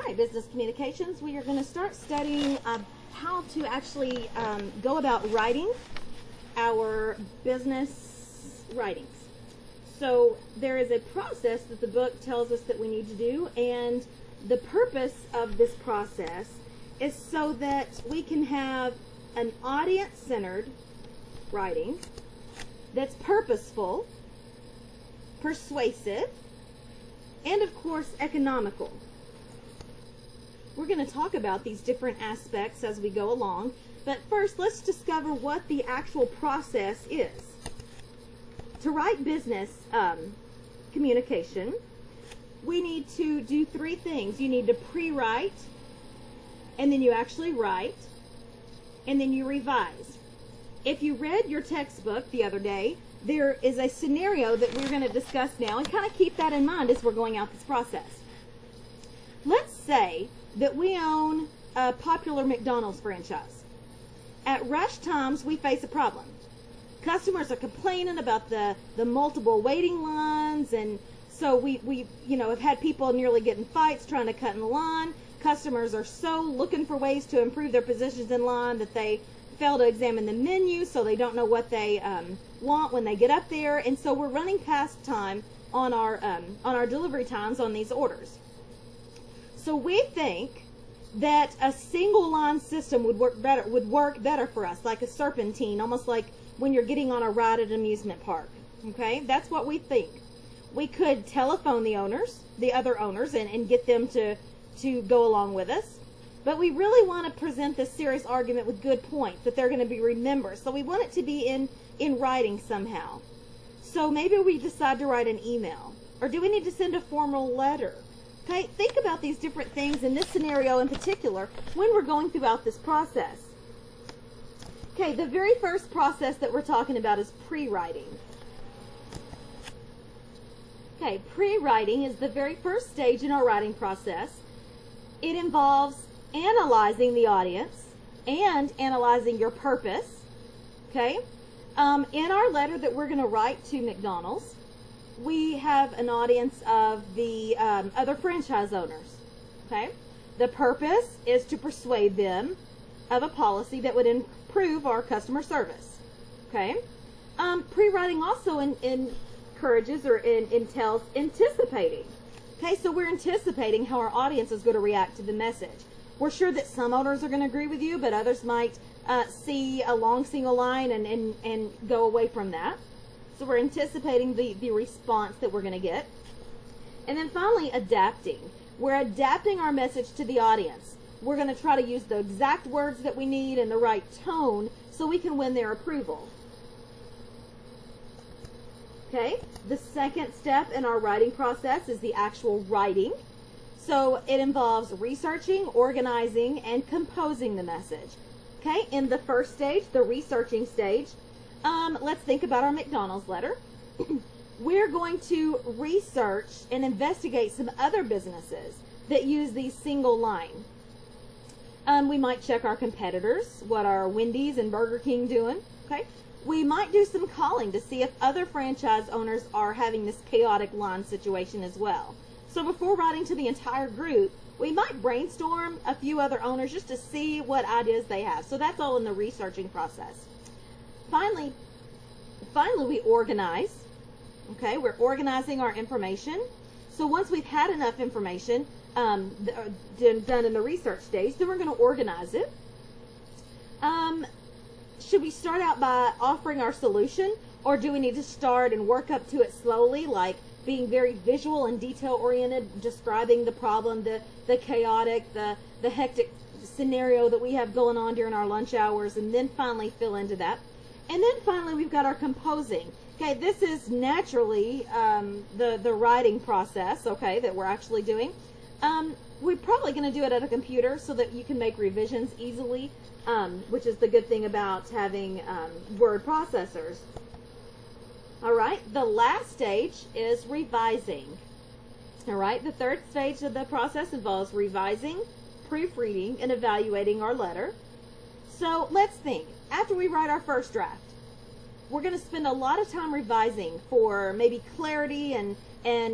right, business communications. We are going to start studying how to actually go about writing our business writings. So there is a process that the book tells us that we need to do, and the purpose of this process is so that we can have an audience-centered writing that's purposeful, persuasive, and of course economical. We're going to talk about these different aspects as we go along, but first let's discover what the actual process is. To write business communication, we need to do three things. You need to pre-write, and then you actually write, and then you revise. If you read your textbook the other day, there is a scenario that we're going to discuss now, and kind of keep that in mind as we're going out this process. Let's say that we own a popular McDonald's franchise. At rush times, we face a problem. Customers are complaining about the multiple waiting lines, and so we have had people nearly getting fights trying to cut in the line. Customers are so looking for ways to improve their positions in line that they fail to examine the menu, so they don't know what they want when they get up there, and so we're running past time on our delivery times on these orders. So we think that a single line system would work better for us, like a serpentine, almost like when you're getting on a ride at an amusement park. Okay, that's what we think. We could telephone the other owners, and get them to go along with us. But we really want to present this serious argument with good points that they're going to be remembered. So we want it to be in writing somehow. So maybe we decide to write an email. Or do we need to send a formal letter? Okay, think about these different things in this scenario in particular when we're going throughout this process. Okay, the very first process that we're talking about is pre-writing. Okay, pre-writing is the very first stage in our writing process. It involves analyzing the audience and analyzing your purpose. Okay, in our letter that we're going to write to McDonald's, we have an audience of the other franchise owners. Okay, the purpose is to persuade them of a policy that would improve our customer service. Okay, pre-writing also encourages or entails anticipating. Okay, so we're anticipating how our audience is going to react to the message. We're sure that some owners are going to agree with you, but others might see a long single line and go away from that. So we're anticipating the response that we're going to get. And then finally, adapting. We're adapting our message to the audience. We're going to try to use the exact words that we need and the right tone so we can win their approval. Okay, the second step in our writing process is the actual writing. So it involves researching, organizing, and composing the message. Okay, in the first stage, the researching stage, let's think about our McDonald's letter. We're going to research and investigate some other businesses that use these single line. We might check our competitors, what are Wendy's and Burger King doing. Okay, we might do some calling to see if other franchise owners are having this chaotic line situation as well. So before writing to the entire group, we might brainstorm a few other owners just to see what ideas they have. So that's all in the researching process. Finally, we organize. Okay, we're organizing our information. So once we've had enough information done in the research stage, then we're going to organize it. Should we start out by offering our solution, or do we need to start and work up to it slowly, like being very visual and detail-oriented, describing the problem, the chaotic, the hectic scenario that we have going on during our lunch hours, and then finally fill into that. And then finally, we've got our composing. Okay, this is naturally the writing process, okay, that we're actually doing. We're probably going to do it at a computer so that you can make revisions easily, which is the good thing about having word processors. All right, the last stage is revising. All right, the third stage of the process involves revising, proofreading, and evaluating our letter. So let's think. After we write our first draft, we're going to spend a lot of time revising for maybe clarity and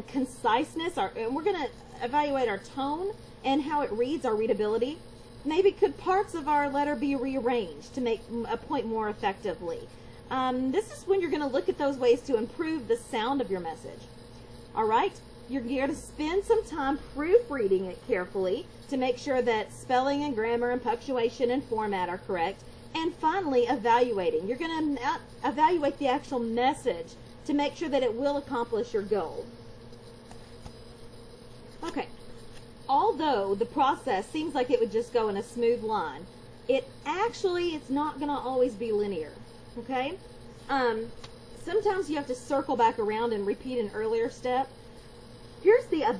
conciseness. And we're going to evaluate our tone and how it reads, our readability. Maybe could parts of our letter be rearranged to make a point more effectively? This is when you're going to look at those ways to improve the sound of your message. All right? You're going to spend some time proofreading it carefully to make sure that spelling and grammar and punctuation and format are correct. And finally, evaluating. You're going to evaluate the actual message to make sure that it will accomplish your goal. Okay. Although the process seems like it would just go in a smooth line, it's not going to always be linear. Okay? Sometimes you have to circle back around and repeat an earlier step. Here's the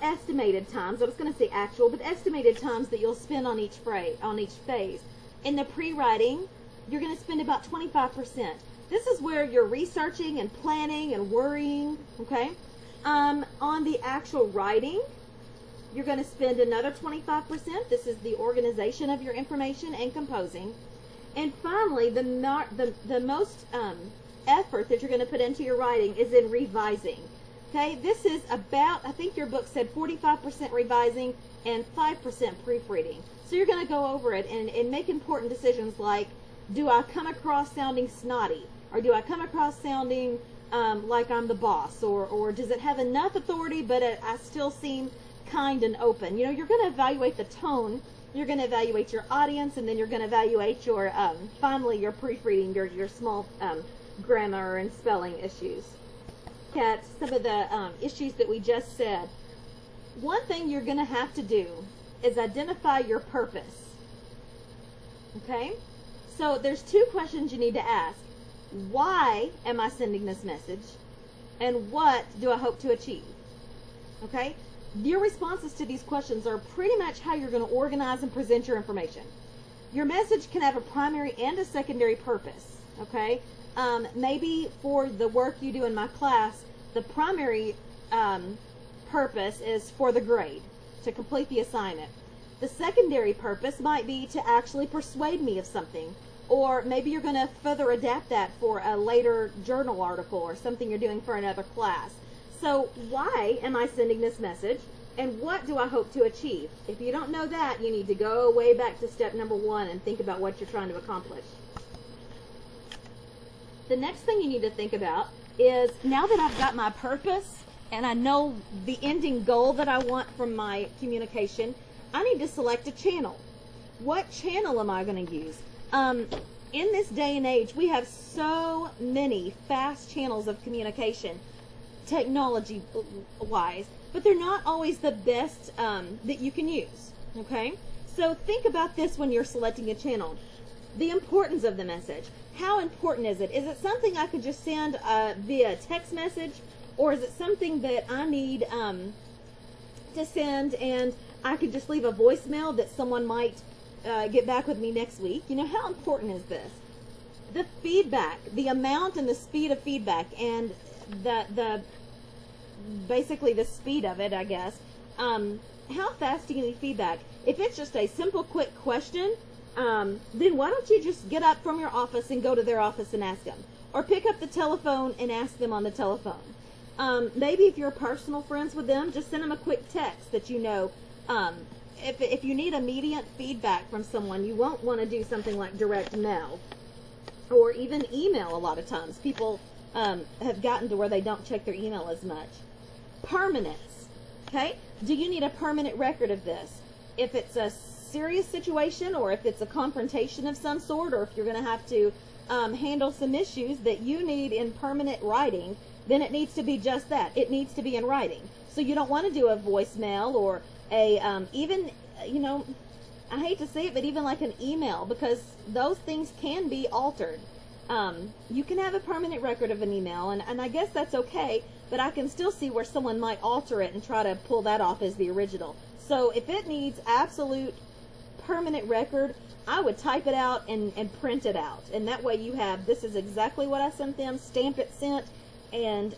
estimated times. I was going to say actual, but estimated times that you'll spend on each phase. In the pre-writing, you're going to spend about 25%. This is where you're researching and planning and worrying, okay? On the actual writing, you're going to spend another 25%. This is the organization of your information and composing. And finally, the most effort that you're going to put into your writing is in revising. Okay, this is about, I think your book said 45% revising and 5% proofreading. So you're going to go over it and make important decisions like, do I come across sounding snotty? Or do I come across sounding like I'm the boss? Or does it have enough authority but I still seem kind and open? You know, you're going to evaluate the tone, you're going to evaluate your audience, and then you're going to evaluate your, finally, your proofreading, your small grammar and spelling issues. At some of the issues that we just said, one thing you're going to have to do is identify your purpose. Okay? So there's two questions you need to ask. Why am I sending this message? And what do I hope to achieve? Okay? Your responses to these questions are pretty much how you're going to organize and present your information. Your message can have a primary and a secondary purpose. Okay? Maybe for the work you do in my class, the primary purpose is for the grade, to complete the assignment. The secondary purpose might be to actually persuade me of something, or maybe you're going to further adapt that for a later journal article or something you're doing for another class. So why am I sending this message, and what do I hope to achieve? If you don't know that, you need to go way back to step number 1 and think about what you're trying to accomplish. The next thing you need to think about is, now that I've got my purpose and I know the ending goal that I want from my communication, I need to select a channel. What channel am I going to use? In this day and age, we have so many fast channels of communication, technology-wise, but they're not always the best that you can use, okay? So think about this when you're selecting a channel. The importance of the message. How important is it? Is it something I could just send via text message, or is it something that I need to send and I could just leave a voicemail that someone might get back with me next week? You know, how important is this? The feedback, the amount and the speed of feedback, and basically the speed of it, I guess. How fast do you need feedback? If it's just a simple, quick question, then why don't you just get up from your office and go to their office and ask them? Or pick up the telephone and ask them on the telephone. Maybe if you're personal friends with them, just send them a quick text that you know. If you need immediate feedback from someone, you won't want to do something like direct mail. Or even email a lot of times. People have gotten to where they don't check their email as much. Permanence. Okay? Do you need a permanent record of this? If it's a serious situation, or if it's a confrontation of some sort, or if you're going to have to handle some issues that you need in permanent writing, then it needs to be just that. It needs to be in writing. So you don't want to do a voicemail or a even, you know, I hate to say it, but even like an email, because those things can be altered. You can have a permanent record of an email, and I guess that's okay, but I can still see where someone might alter it and try to pull that off as the original. So if it needs absolute permanent record, I would type it out and print it out, and that way you have, this is exactly what I sent them, stamp it sent, and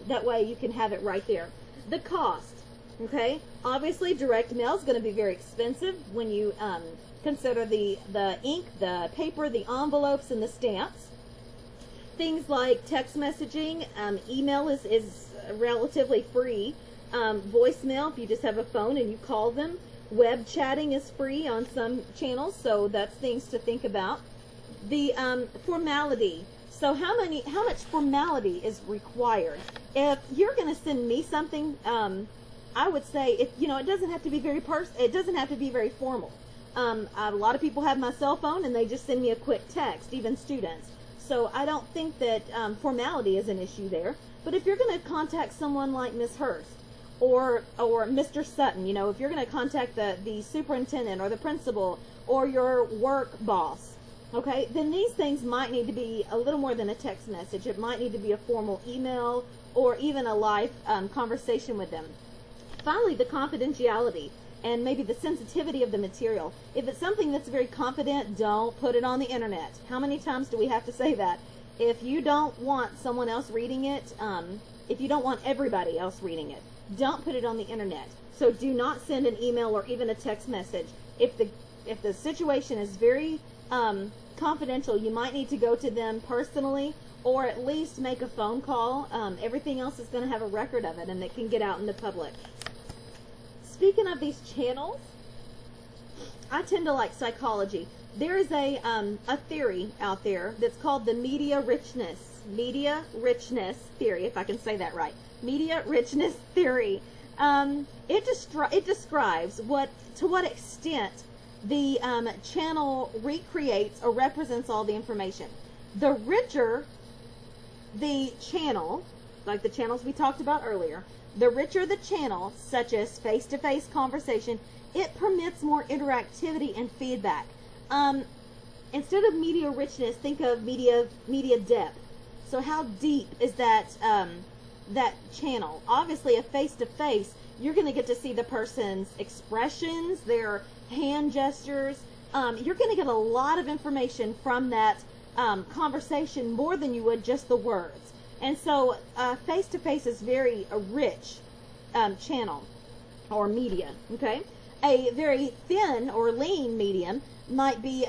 that way you can have it right there. The cost, okay? Obviously direct mail is going to be very expensive when you consider the ink, the paper, the envelopes, and the stamps. Things like text messaging, email is relatively free. Voicemail, if you just have a phone and you call them. Web chatting is free on some channels, so that's things to think about. The formality. So how much formality is required? If you're going to send me something, I would say it doesn't have to be very formal. A lot of people have my cell phone and they just send me a quick text, even students. So I don't think that formality is an issue there. But if you're going to contact someone like Miss Hurst or Mr. Sutton, if you're going to contact the superintendent or the principal or your work boss, okay, then these things might need to be a little more than a text message. It might need to be a formal email or even a live conversation with them. Finally, the confidentiality and maybe the sensitivity of the material. If it's something that's very confident, don't put it on the internet. How many times do we have to say that? If you don't want someone else reading it, if you don't want everybody else reading it, don't put it on the internet. So do not send an email or even a text message. If the situation is very confidential, you might need to go to them personally or at least make a phone call. Everything else is going to have a record of it and it can get out in the public. Speaking of these channels, I tend to like psychology. There is a theory out there that's called the media richness theory, if I can say that right. Media richness theory. It describes to what extent the channel recreates or represents all the information. The richer the channel, like the channels we talked about earlier, the richer the channel, such as face-to-face conversation, it permits more interactivity and feedback. Instead of media richness, think of media depth. So how deep is that channel? Obviously, a face-to-face, you're going to get to see the person's expressions, their hand gestures. You're going to get a lot of information from that conversation, more than you would just the words. And so face-to-face is very a rich channel or media, okay? A very thin or lean medium might be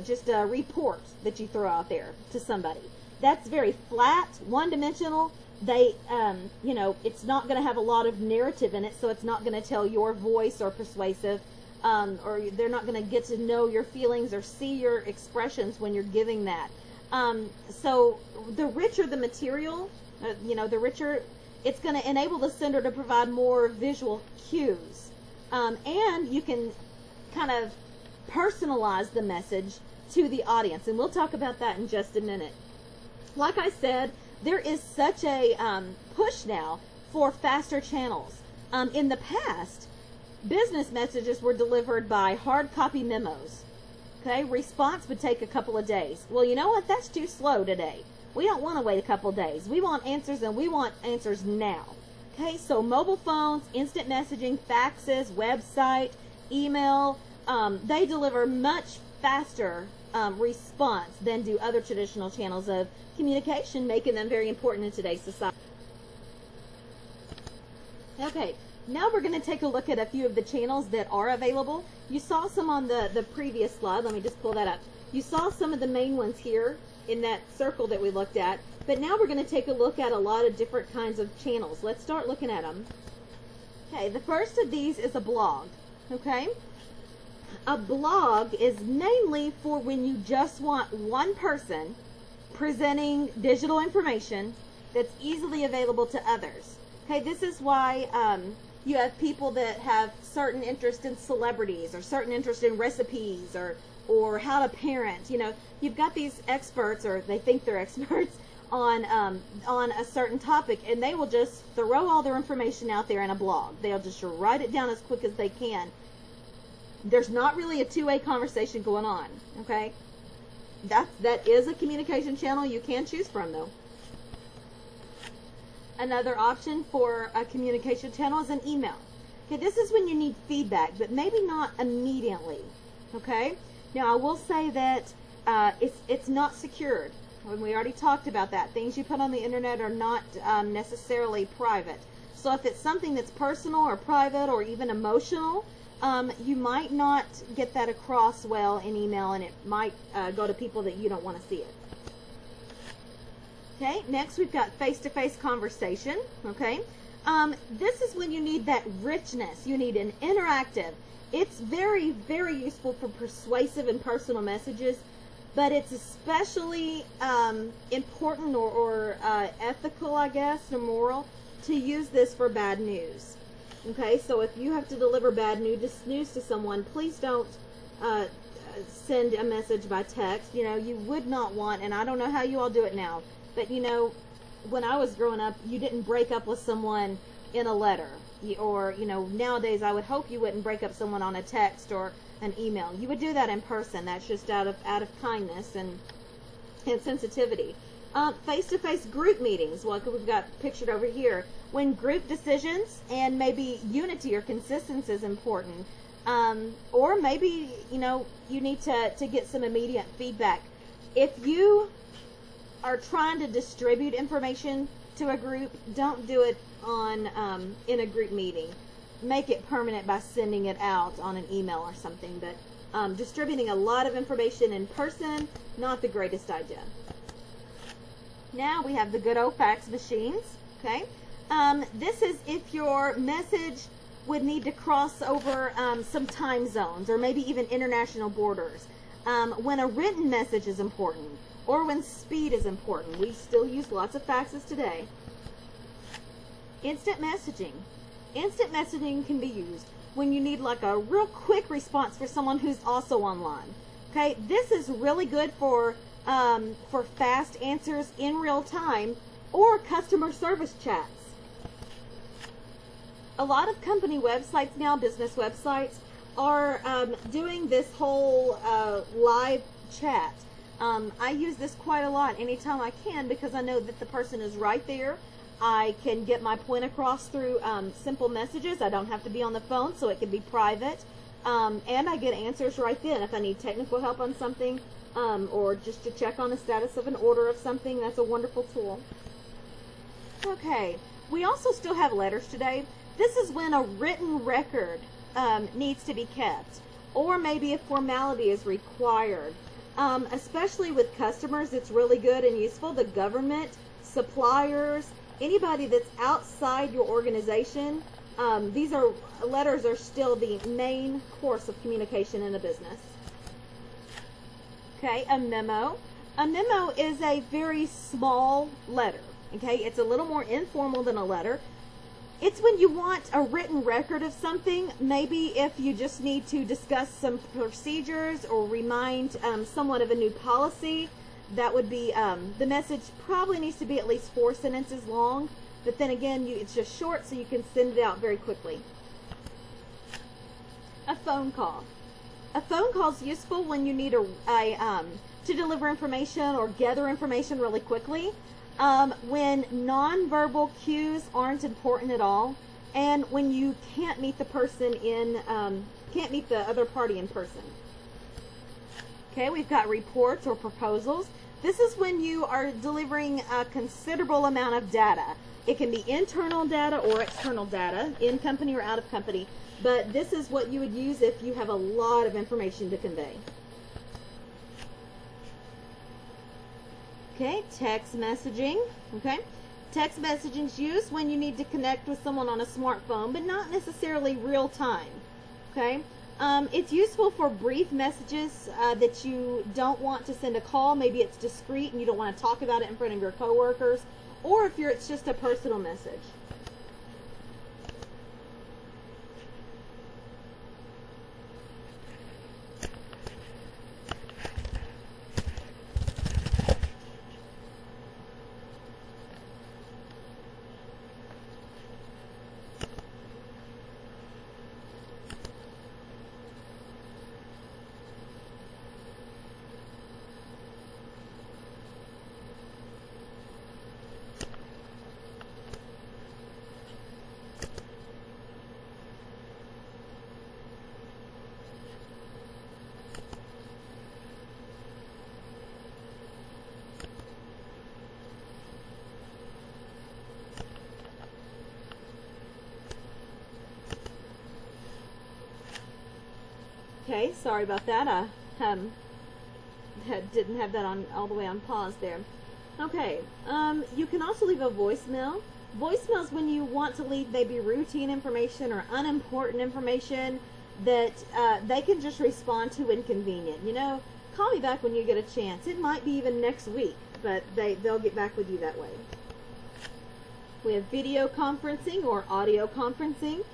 just a report that you throw out there to somebody. That's very flat, one-dimensional. It's not going to have a lot of narrative in it, so it's not going to tell your voice or persuasive, or they're not going to get to know your feelings or see your expressions when you're giving that. So the richer the material, the richer, it's going to enable the sender to provide more visual cues. And you can kind of personalize the message to the audience. And we'll talk about that in just a minute. Like I said, there is such a push now for faster channels. In the past, business messages were delivered by hard copy memos. Okay, response would take a couple of days. Well, you know what? That's too slow today. We don't want to wait a couple of days. We want answers, and we want answers now. Okay, so mobile phones, instant messaging, faxes, website, email, they deliver much faster response than do other traditional channels of communication, making them very important in today's society. Okay, now we're going to take a look at a few of the channels that are available. You saw some on the previous slide. Let me just pull that up. You saw some of the main ones here in that circle that we looked at. But now we're going to take a look at a lot of different kinds of channels. Let's start looking at them. Okay, the first of these is a blog. Okay? A blog is mainly for when you just want one person presenting digital information that's easily available to others. Okay, this is why you have people that have certain interest in celebrities or certain interest in recipes or how to parent. You've got these experts, or they think they're experts, on a certain topic, and they will just throw all their information out there in a blog. They'll just write it down as quick as they can. There's not really a two-way conversation going on, okay? That is a communication channel you can choose from, though. Another option for a communication channel is an email. Okay, this is when you need feedback, but maybe not immediately, okay? Now, I will say that it's not secured. We already talked about that. Things you put on the internet are not necessarily private. So if it's something that's personal or private or even emotional, you might not get that across well in email, and it might go to people that you don't want to see it. Okay, next we've got face-to-face conversation. Okay, This is when you need that richness. You need an interactive. It's very, very useful for persuasive and personal messages, but it's especially important or ethical, I guess, or moral, to use this for bad news. Okay, so if you have to deliver bad news to someone, please don't send a message by text. You know, you would not want, and I don't know how you all do it now, but you know, when I was growing up, you didn't break up with someone in a letter. Or, you know, nowadays I would hope you wouldn't break up someone on a text or an email. You would do that in person. That's just out of kindness and sensitivity. Face-to-face group meetings, like we've got pictured over here, when group decisions and maybe unity or consistency is important. Or maybe, you know, you need to get some immediate feedback. If you are trying to distribute information to a group, don't do it on in a group meeting. Make it permanent by sending it out on an email or something. But distributing a lot of information in person, not the greatest idea. Now we have the good old fax machines. Okay, this is if your message would need to cross over some time zones or maybe even international borders. When a written message is important or when speed is important. We still use lots of faxes today. Instant messaging. Instant messaging can be used when you need like a real quick response for someone who's also online. Okay, this is really good for fast answers in real time or customer service chats. A lot of company websites now, business websites, are doing this whole live chat. I use this quite a lot anytime I can because I know that the person is right there. I can get my point across through simple messages. I don't have to be on the phone, so it can be private. And I get answers right then. If I need technical help on something or just to check on the status of an order of something, that's a wonderful tool. Okay, we also still have letters today. This is when a written record needs to be kept, or maybe a formality is required. Especially with customers, it's really good and useful. The government, suppliers, anybody that's outside your organization, these letters are still the main course of communication in a business. Okay, a memo. A memo is a very small letter. Okay, it's a little more informal than a letter. It's when you want a written record of something, maybe if you just need to discuss some procedures or remind someone of a new policy. That would be, the message probably needs to be at least 4 sentences long, but then again, it's just short so you can send it out very quickly. A phone call. A phone call is useful when you need to deliver information or gather information really quickly. When nonverbal cues aren't important at all, and when you can't meet the person can't meet the other party in person. Okay, we've got reports or proposals. This is when you are delivering a considerable amount of data. It can be internal data or external data, in company or out of company, but this is what you would use if you have a lot of information to convey. Okay, text messaging. Okay, text messaging is used when you need to connect with someone on a smartphone, but not necessarily real time. Okay, it's useful for brief messages that you don't want to send a call. Maybe it's discreet and you don't want to talk about it in front of your coworkers, or if it's just a personal message. Okay, sorry about that. I didn't have that on all the way on pause there. Okay, you can also leave a voicemail. Voicemails when you want to leave maybe routine information or unimportant information that they can just respond to when convenient. You know, call me back when you get a chance. It might be even next week, but they'll get back with you that way. We have video conferencing or audio conferencing.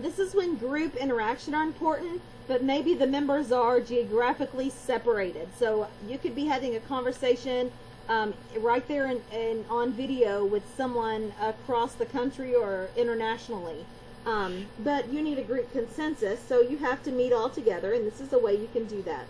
This is when group interaction are important, but maybe the members are geographically separated. So you could be having a conversation right there and on video with someone across the country or internationally. But you need a group consensus, so you have to meet all together, and this is a way you can do that.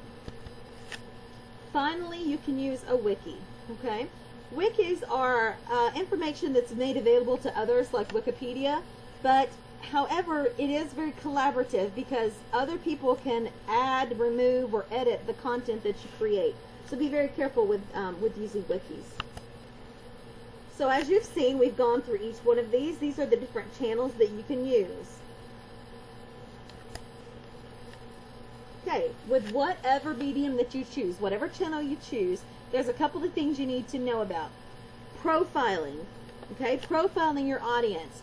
Finally, you can use a wiki, okay? Wikis are information that's made available to others, like Wikipedia, but however, it is very collaborative because other people can add, remove, or edit the content that you create. So be very careful with using wikis. So as you've seen, we've gone through each one of these. These are the different channels that you can use. Okay, with whatever medium that you choose, whatever channel you choose, there's a couple of things you need to know about. Profiling, okay? Profiling your audience.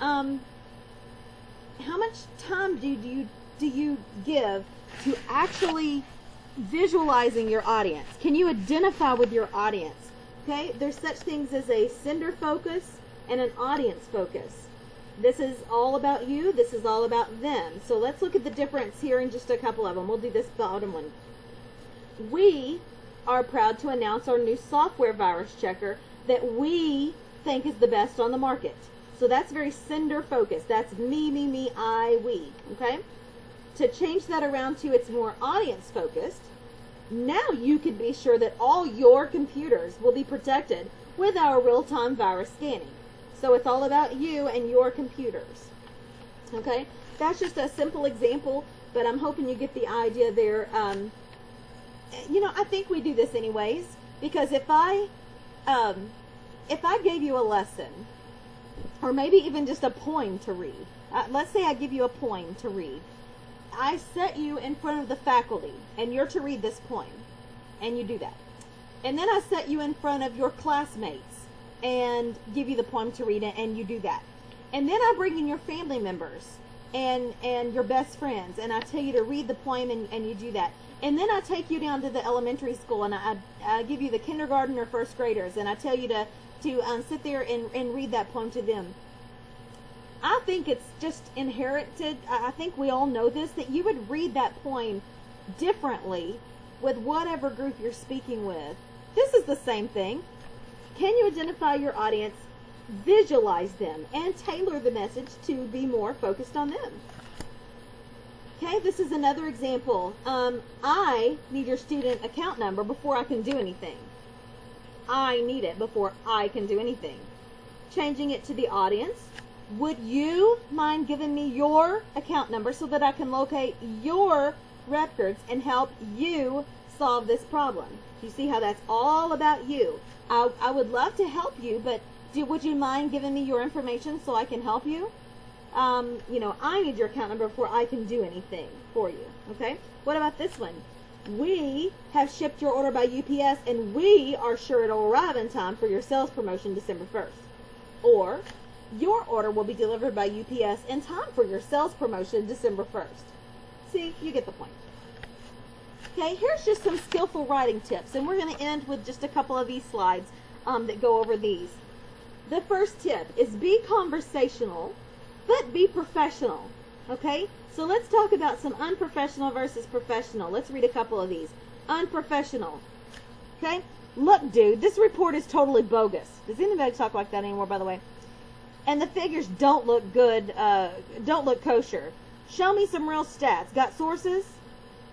How much time do you give to actually visualizing your audience? Can you identify with your audience? Okay, there's such things as a sender focus and an audience focus. This is all about you. This is all about them. So let's look at the difference here in just a couple of them. We'll do this bottom one. We are proud to announce our new software virus checker that we think is the best on the market. So that's very sender focused. That's me, I, we. Okay? To change that around to it's more audience focused, now you can be sure that all your computers will be protected with our real-time virus scanning. So it's all about you and your computers. Okay? That's just a simple example, but I'm hoping you get the idea there. You know, I think we do this anyways, because if I gave you a lesson, or maybe even just a poem to read, let's say I give you a poem to read. I set you in front of the faculty, and you're to read this poem, and you do that. And then I set you in front of your classmates and give you the poem to read, and you do that. And then I bring in your family members and your best friends, and I tell you to read the poem, and you do that. And then I take you down to the elementary school, and I give you the kindergarten or first graders, and I tell you to sit there and read that poem to them. I think it's just inherited. I think we all know this, that you would read that poem differently with whatever group you're speaking with. This is the same thing. Can you identify your audience, visualize them, and tailor the message to be more focused on them? Okay, this is another example. I need your student account number before I can do anything. I need it before I can do anything. Changing it to the audience. Would you mind giving me your account number so that I can locate your records and help you solve this problem? You see how that's all about you. I would love to help you, but would you mind giving me your information so I can help you? You know, I need your account number before I can do anything for you. Okay? What about this one? We have shipped your order by UPS, and we are sure it'll arrive in time for your sales promotion December 1st. Or, your order will be delivered by UPS in time for your sales promotion December 1st. See, you get the point. Okay, here's just some skillful writing tips, and we're going to end with just a couple of these slides that go over these. The first tip is be conversational, but be professional. Okay, so let's talk about some unprofessional versus professional. Let's read a couple of these. Unprofessional. Okay, look, dude, this report is totally bogus. Does anybody talk like that anymore, by the way? And the figures don't look good, don't look kosher. Show me some real stats. Got sources?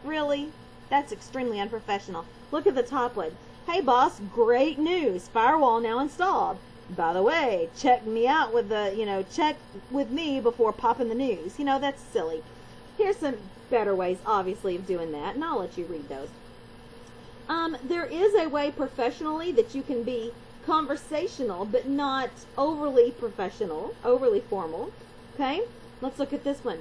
Really? That's extremely unprofessional. Look at the top one. Hey, boss, great news. Firewall now installed. By the way, check me out with the, check with me before popping the news. That's silly. Here's some better ways, obviously, of doing that, and I'll let you read those. There is a way professionally that you can be conversational, but not overly professional, overly formal. Okay? Let's look at this one.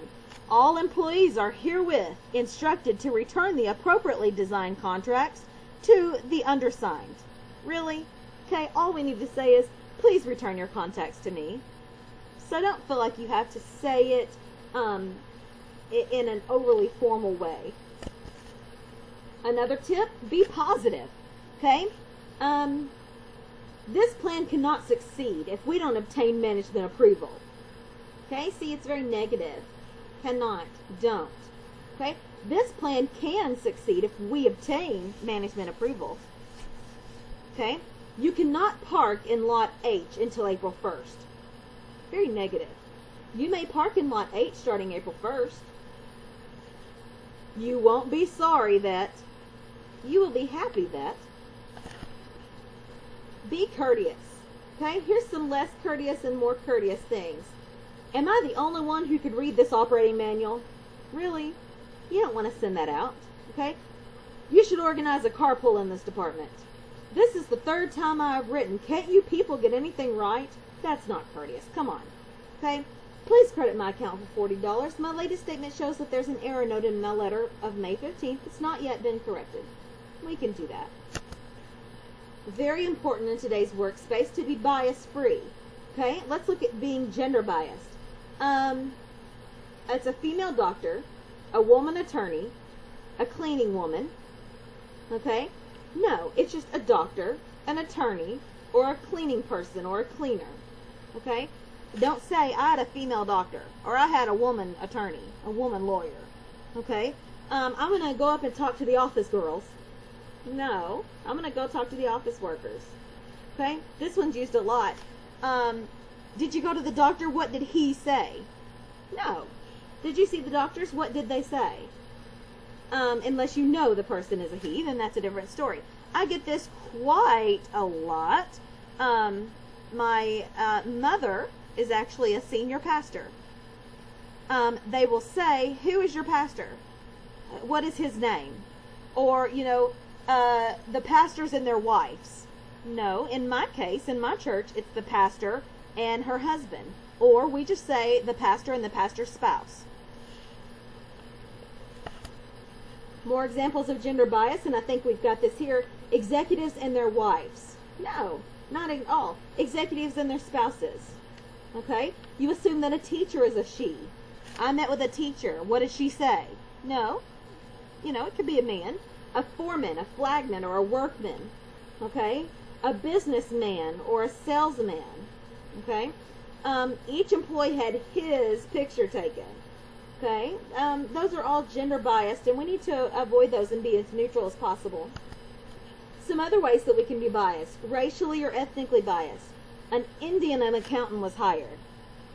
All employees are herewith instructed to return the appropriately designed contracts to the undersigned. Really? Okay, all we need to say is, please return your contacts to me. So don't feel like you have to say it in an overly formal way. Another tip, be positive. Okay? This plan cannot succeed if we don't obtain management approval. Okay? See, it's very negative. Cannot. Don't. Okay? This plan can succeed if we obtain management approval. Okay? You cannot park in lot H until April 1st. Very negative. You may park in lot H starting April 1st. You won't be sorry that. You will be happy that. Be courteous. Okay? Here's some less courteous and more courteous things. Am I the only one who could read this operating manual? Really? You don't want to send that out. Okay? You should organize a carpool in this department. This is the third time I've written. Can't you people get anything right? That's not courteous. Come on. Okay? Please credit my account for $40. My latest statement shows that there's an error noted in my letter of May 15th. It's not yet been corrected. We can do that. Very important in today's workspace to be bias-free. Okay? Let's look at being gender biased. It's a female doctor, a woman attorney, a cleaning woman. Okay? No, it's just a doctor, an attorney, or a cleaning person, or a cleaner. Okay? Don't say, I had a female doctor, or I had a woman attorney, a woman lawyer. Okay? I'm going to go up and talk to the office girls. No, I'm going to go talk to the office workers. Okay? This one's used a lot. Did you go to the doctor? What did he say? No. Did you see the doctors? What did they say? Unless you know the person is a he, then that's a different story. I get this quite a lot. My mother is actually a senior pastor. They will say, who is your pastor? What is his name? Or, the pastors and their wives. No, in my case, in my church, it's the pastor and her husband. Or we just say the pastor and the pastor's spouse. More examples of gender bias, and I think we've got this here. Executives and their wives. No, not at all. Executives and their spouses. Okay? You assume that a teacher is a she. I met with a teacher. What did she say? No. It could be a man. A foreman, a flagman, or a workman. Okay? A businessman or a salesman. Okay? Each employee had his picture taken. Okay? Those are all gender biased, and we need to avoid those and be as neutral as possible. Some other ways that we can be biased. Racially or ethnically biased. An Indian accountant was hired.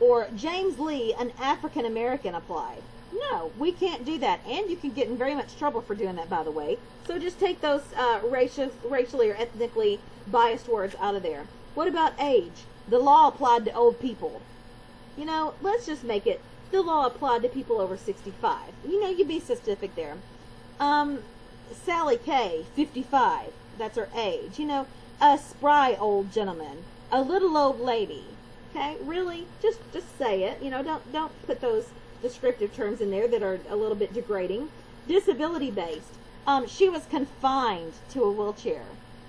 Or James Lee, an African American, applied. No, we can't do that. And you can get in very much trouble for doing that, by the way. So just take those racially or ethnically biased words out of there. What about age? The law applied to old people. Let's just make it the law applied to people over 65. You be specific there. Sally K, 55. That's her age. A spry old gentleman. A little old lady. Okay? Really? Just say it. Don't put those descriptive terms in there that are a little bit degrading. Disability based. She was confined to a wheelchair.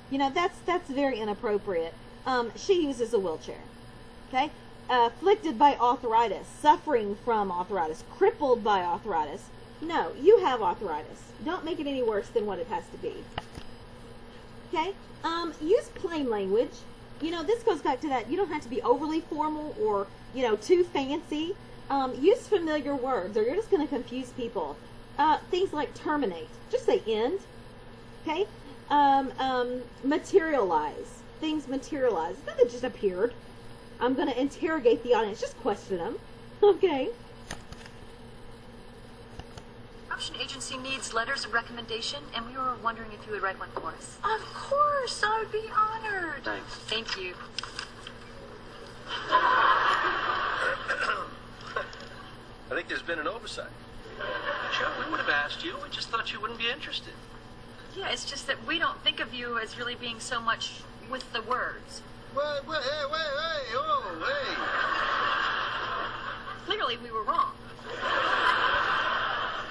That's very inappropriate. She uses a wheelchair. Okay? Afflicted by arthritis, suffering from arthritis, crippled by arthritis. No, you have arthritis. Don't make it any worse than what it has to be. Okay? Use plain language. This goes back to that. You don't have to be overly formal or, too fancy. Use familiar words, or you're just going to confuse people. Things like terminate. Just say end. Okay? Materialize. Things materialize. It's not that it just appeared. I'm going to interrogate the audience. Just question them. Okay? Corruption agency needs letters of recommendation, and we were wondering if you would write one for us. Of course, I would be honored. Thanks. Thank you. I think there's been an oversight. Sure, we would have asked you. We just thought you wouldn't be interested. Yeah, it's just that we don't think of you as really being so much with the words. Wait, oh, hey. Clearly, we were wrong.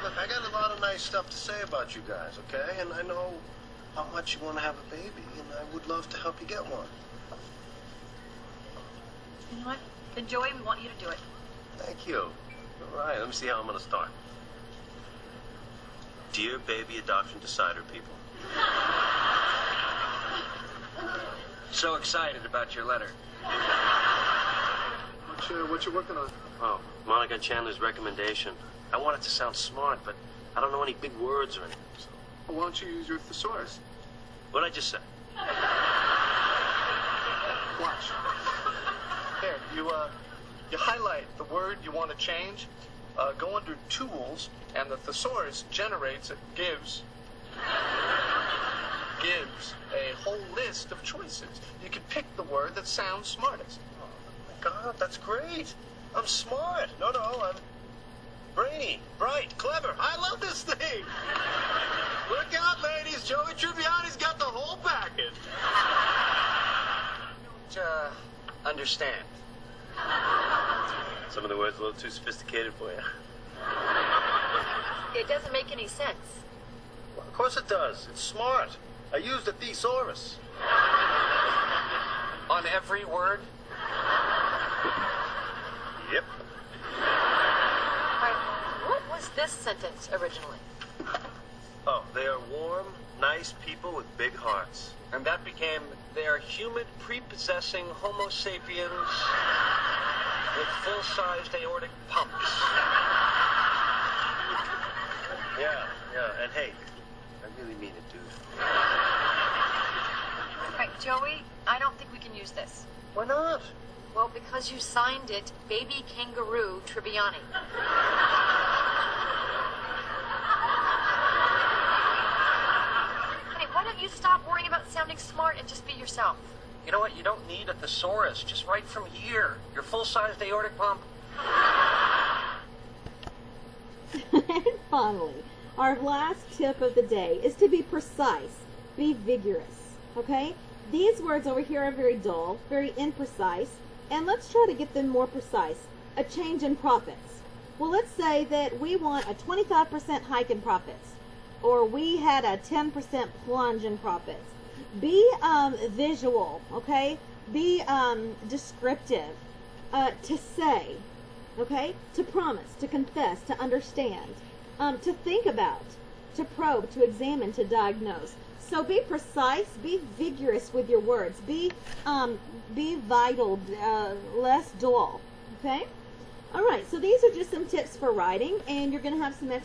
Look, I got a lot of nice stuff to say about you guys, okay? And I know how much you want to have a baby, and I would love to help you get one. You know what? Then Joey, we want you to do it. Thank you. All right, let me see how I'm going to start. Dear baby adoption decider people. So excited about your letter. What you working on? Oh, Monica Chandler's recommendation. I want it to sound smart, but I don't know any big words or anything. So. Well, why don't you use your thesaurus? What'd I just say? Watch. Here, you highlight the word you want to change, go under Tools, and the thesaurus gives a whole list of choices. You can pick the word that sounds smartest. Oh my God, that's great. I'm smart. No, I'm brainy, bright, clever. I love this thing. Look out, ladies. Joey Tribbiani's got the whole package. Understand. Some of the words a little too sophisticated for you. It doesn't make any sense. Well, of course it does. It's smart. I used a thesaurus. On every word? Yep. Right. What was this sentence originally? Oh, they are warm, nice people with big hearts. And that became, they are humid, prepossessing Homo sapiens with full-sized aortic pumps. Yeah, and hey, I really mean it, dude. Right, Joey, I don't think we can use this. Why not? Well, because you signed it Baby Kangaroo Tribbiani. Hey, why don't you stop worrying about sounding smart and just be yourself? You know what? You don't need a thesaurus. Just write from here. Your full-sized aortic pump. And finally, our last tip of the day is to be precise, be vigorous, okay? These words over here are very dull, very imprecise, and let's try to get them more precise. A change in profits. Well, let's say that we want a 25% hike in profits, or we had a 10% plunge in profits. Be visual, okay? Be descriptive. To say, okay? To promise, to confess, to understand, to think about, to probe, to examine, to diagnose. So be precise, be vigorous with your words, be vital, less dull, okay? All right, so these are just some tips for writing, and you're going to have some extra